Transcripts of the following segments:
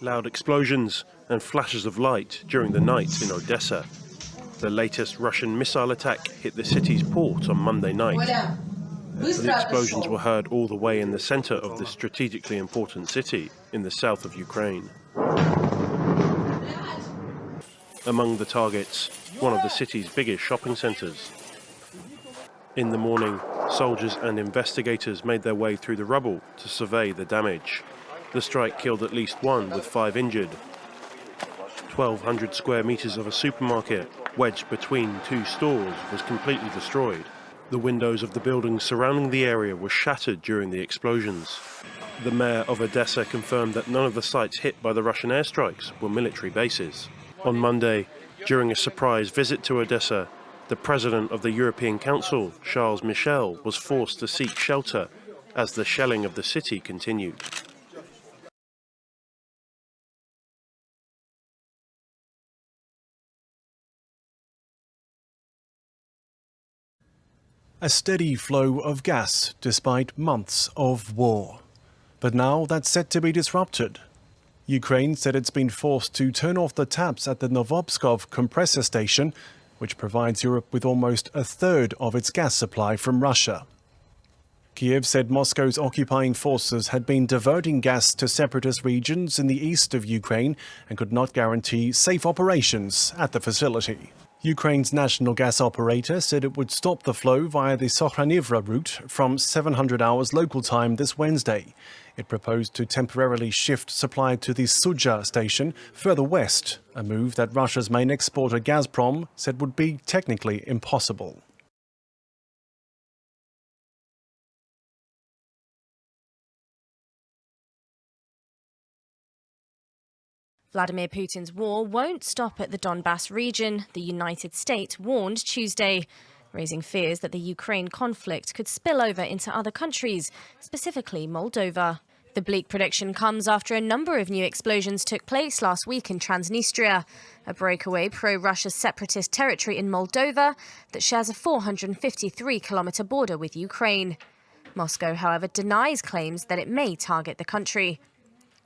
Loud explosions and flashes of light during the night in Odesa. The latest Russian missile attack hit the city's port on Monday night. The explosions were heard all the way in the center of the strategically important city in the south of Ukraine. Among the targets, one of the city's biggest shopping centers. In the morning, soldiers and investigators made their way through the rubble to survey the damage. The strike killed at least one, with 5 injured. 1,200 square meters of a supermarket, wedged between 2 stores, was completely destroyed. The windows of the buildings surrounding the area were shattered during the explosions. The mayor of Odesa confirmed that none of the sites hit by the Russian airstrikes were military bases. On Monday, during a surprise visit to Odesa, the president of the European Council, Charles Michel, was forced to seek shelter as the shelling of the city continued. A steady flow of gas despite months of war. But now that's set to be disrupted. Ukraine said it's been forced to turn off the taps at the Novopskov compressor station, which provides Europe with almost a third of its gas supply from Russia. Kiev said Moscow's occupying forces had been diverting gas to separatist regions in the east of Ukraine and could not guarantee safe operations at the facility. Ukraine's national gas operator said it would stop the flow via the Sokhanivra route from 700 hours local time this Wednesday. It proposed to temporarily shift supply to the Sudzha station further west, a move that Russia's main exporter Gazprom said would be technically impossible. Vladimir Putin's war won't stop at the Donbas region, the United States warned Tuesday, raising fears that the Ukraine conflict could spill over into other countries, specifically Moldova. The bleak prediction comes after a number of new explosions took place last week in Transdniestra, a breakaway pro-Russia separatist territory in Moldova that shares a 453-kilometre border with Ukraine. Moscow, however, denies claims that it may target the country.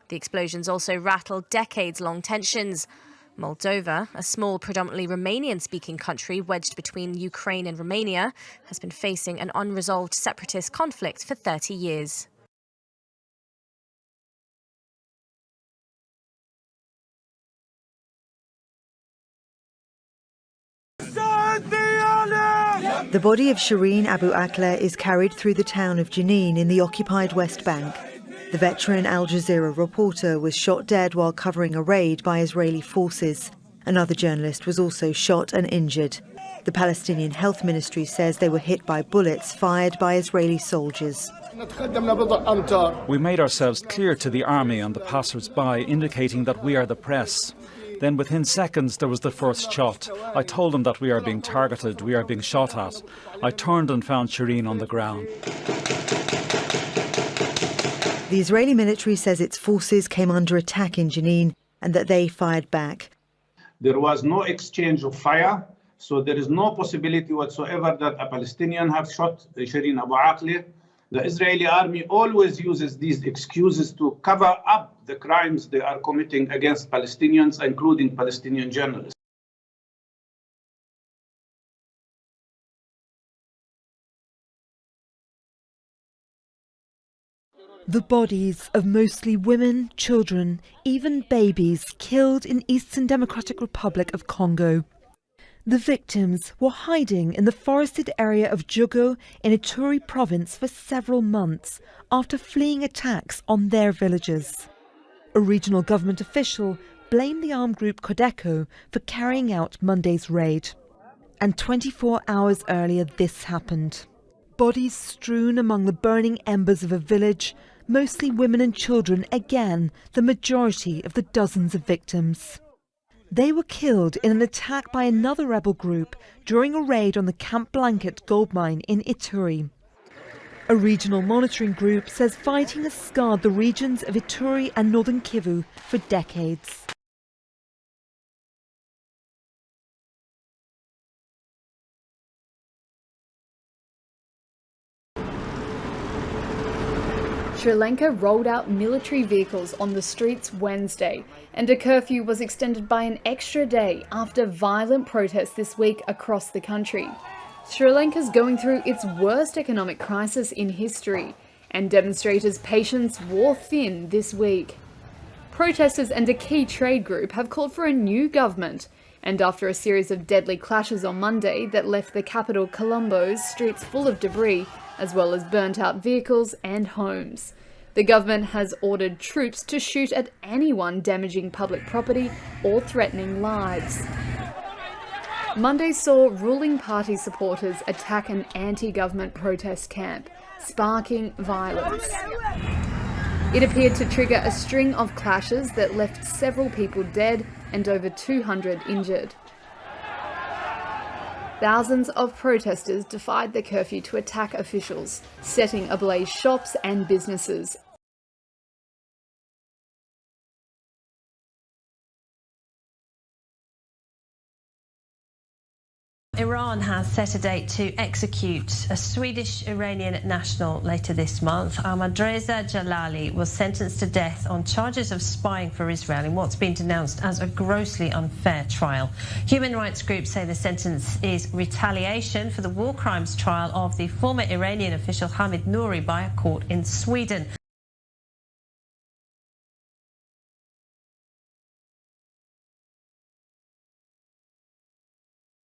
The explosions also rattled decades-long tensions. Moldova, a small, predominantly Romanian-speaking country wedged between Ukraine and Romania, has been facing an unresolved separatist conflict for 30 years. The body of Shireen Abu Akleh is carried through the town of Jenin in the occupied West Bank. The veteran Al Jazeera reporter was shot dead while covering a raid by Israeli forces. Another journalist was also shot and injured. The Palestinian Health Ministry says they were hit by bullets fired by Israeli soldiers. We made ourselves clear to the army and the passers-by, indicating that we are the press. Then within seconds there was the first shot. I told them that we are being targeted, we are being shot at. I turned and found Shireen on the ground. The Israeli military says its forces came under attack in Jenin and that they fired back. There was no exchange of fire, so there is no possibility whatsoever that a Palestinian have shot Shireen Abu Akleh. The Israeli army always uses these excuses to cover up the crimes they are committing against Palestinians, including Palestinian journalists. The bodies of mostly women, children, even babies killed in Eastern Democratic Republic of Congo. The victims were hiding in the forested area of Jugo in Ituri province for several months after fleeing attacks on their villages. A regional government official blamed the armed group Codeco for carrying out Monday's raid. And 24 hours earlier this happened. Bodies strewn among the burning embers of a village, mostly women and children, again the majority of the dozens of victims. They were killed in an attack by another rebel group during a raid on the Camp Blanket gold mine in Ituri. A regional monitoring group says fighting has scarred the regions of Ituri and northern Kivu for decades. Sri Lanka rolled out military vehicles on the streets Wednesday, and a curfew was extended by an extra day after violent protests this week across the country. Sri Lanka's going through its worst economic crisis in history, and demonstrators' patience wore thin this week. Protesters and a key trade group have called for a new government, and after a series of deadly clashes on Monday that left the capital Colombo's streets full of debris, as well as burnt-out vehicles and homes. The government has ordered troops to shoot at anyone damaging public property or threatening lives. Monday saw ruling party supporters attack an anti-government protest camp, sparking violence. It appeared to trigger a string of clashes that left several people dead and over 200 injured. Thousands of protesters defied the curfew to attack officials, setting ablaze shops and businesses. Iran has set a date to execute a Swedish-Iranian national later this month. Ahmadreza Jalali was sentenced to death on charges of spying for Israel in what's been denounced as a grossly unfair trial. Human rights groups say the sentence is retaliation for the war crimes trial of the former Iranian official Hamid Nouri by a court in Sweden.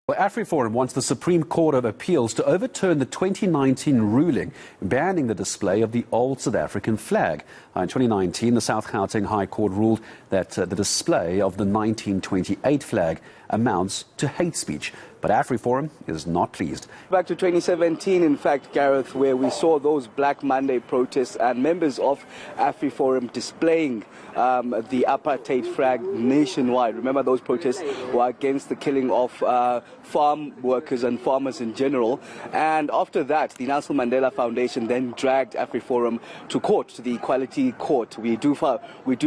Well, AfriForum wants the Supreme Court of Appeals to overturn the 2019 ruling banning the display of the old South African flag. In 2019, the South Gauteng High Court ruled that the display of the 1928 flag amounts to hate speech. But AfriForum is not pleased. Back to 2017, in fact, Gareth, where we saw those Black Monday protests and members of AfriForum displaying the apartheid flag nationwide. Remember, those protests were against the killing of farm workers and farmers in general. And after that, the Nelson Mandela Foundation then dragged AfriForum to court, to the Equality Court. We do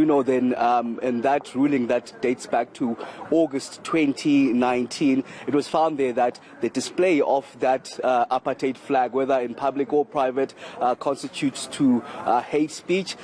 know then in that ruling that dates back to August 2019, it was found there that the display of that apartheid flag, whether in public or private, constitutes to hate speech.